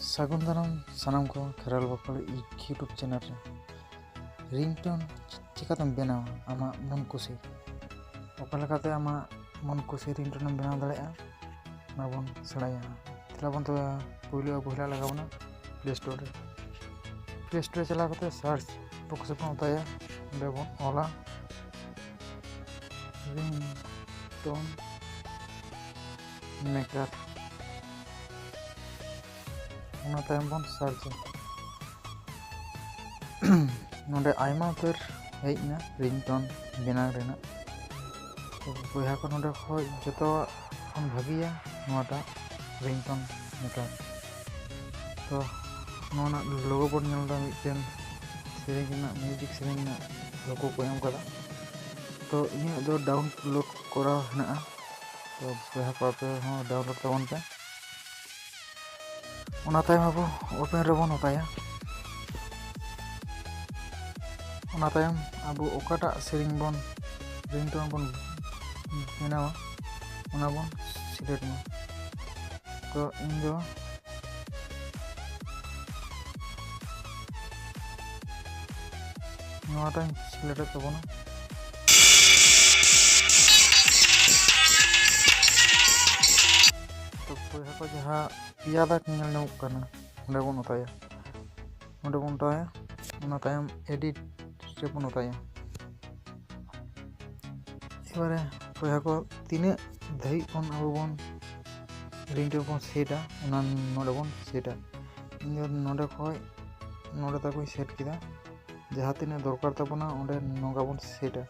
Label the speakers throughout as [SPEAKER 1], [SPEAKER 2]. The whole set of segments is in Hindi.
[SPEAKER 1] सागुन दाराम सानाम को खेराल बाकड़ यूट्यूब चैनल रे रिंगटोन चिकातेम बनावा आमा मन खुशी ओका लेकाते आमा मन खुशी रिंगटोन बनाव दाड़ेया ना बन सेड़ाया तेला बन तो पहले बहिला लगावना प्ले स्टोर रे चला करते सर्च बॉक्स बन उताया अंडे बन ओला रिंगटोन मेकर उना तायम बन सर्च नोडे आयमा उतर हेजना रिंगटोन बेना रेना तो बया को नोडे खय जतो खन भागिया नोटा रिंगटोन मेकर तो नोना लोगो बन नेलदा मिटन सेरेंग ना म्यूजिक सेरेंग ना लोगो को एम कदा तो इना दो डाउनलोड करा हेना तो बया को पे हो डाउनलोड तबन पे उना तायम अब ओपन रेबन उताया उना तायम अब ओकाटा सेरेंग बन रिंगटोन बन बनावा उना बन सिलेक्ट मा तो इन दो नोटा सिलेक्ट तबना तो बया को जहाँ पिया दा नेल ᱧᱟᱢᱚᱜ ᱠᱟᱱᱟ ᱚᱸᱰᱮ ᱵᱚᱱ ᱚᱛᱟᱭᱟ ᱚᱱᱟ ᱛᱟᱭᱚᱢ एडिट ᱨᱮ ᱵᱚᱱ ᱚᱛᱟᱭᱟ एबारे बया को तीना धाई बन अब बन रिंगटोन बन सेटा उना नोडे बन सेटा इन नोडे खय नोडे तक सेट किदा जहाँ तीना दरकार तबना ओंडे नोगा बन सेटा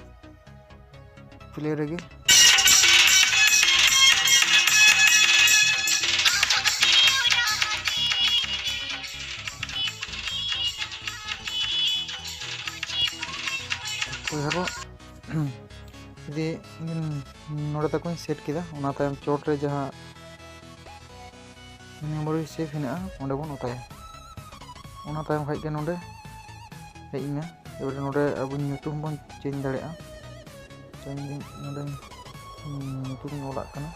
[SPEAKER 1] प्ले रेगे बया को यदि नोडे तक सेट किदा उना तायम चोट रे जहाँ मेमोरी सेव हेना ओंडे बन उताया उना तायम खाइ के नोडे हेइना एबारे नोडे अब ᱧᱩᱛᱩᱢ बन चेंज दाड़ेया नोडे ᱧᱩᱛᱩᱢ ओलाग कना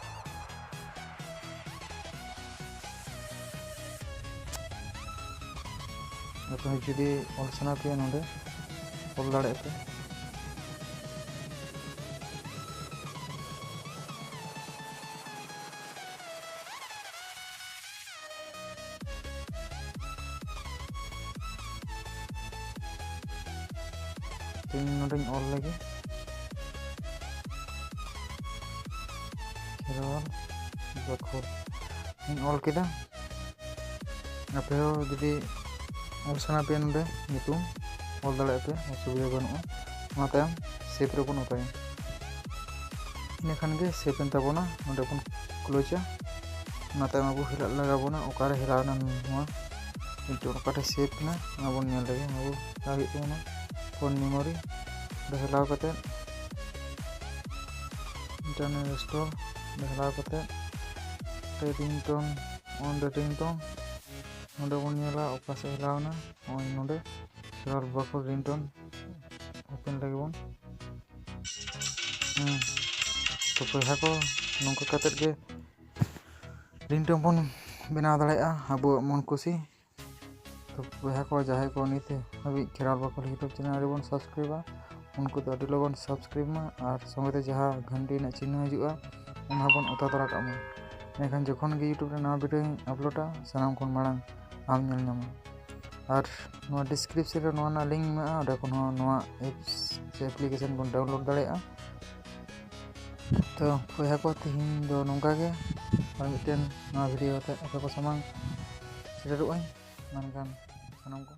[SPEAKER 1] तो जुदी ऑल सना पे नोडे ऑल दाड़े पे नोडे ऑल लगे खेराल बाखर ऑल केदा आपे जुदी ऑल सना पे नोडे ᱧᱩᱛᱩᱢ ऑल दाड़े पे असुविधा बानुआ उना तायम सेव रे बन उताया इन खान गे सेव एन ताबोना नोडे बन क्लोजा उना तायम अब हिला लगाबोना ओकारे हिलाना नोआ इंटो ओकाटे सेव ना ना बन नेल लगे अब लागे तोना फोन मेमोरी हिलाव कते इंटरनेट स्टोर हिलाव कते रिंगटोन ऑन रिंगटोन नोडे बन नेला ओका से हिलावना ओय नोडे खेराल बाकड़ रिंगटोन ओपन लगे बन तो बया को नोंका कते गे रिंगटोन बन बनाव दाड़ेया अब मन खुशी तो बया को जहाय को नीते अभी खेराल बाकड़ यूट्यूब चैनल रे बन सब्सक्राइबा उनको तो अभी लगन सब्सक्राइब में और संगे जहाँ घंटी चिन्ह हजूगा उन्हें बन उता तरा कामा एखान जखन के यूट्यूब रे नवा वीडियो अपलोडा सानाम खन मांग आम नेल ᱧᱟᱢᱟ और नवा डिस्क्रिप्शन रे नवा लिंक में ओडे खन नवा एप्स से एप्लीकेशन बन डाउनलोड दाड़ेया तो बया को तेहन दो नोंका गे और मिटन नवा वीडियो ते आपे को सामांग सेटेरोग आኝ मानकान सानाम को।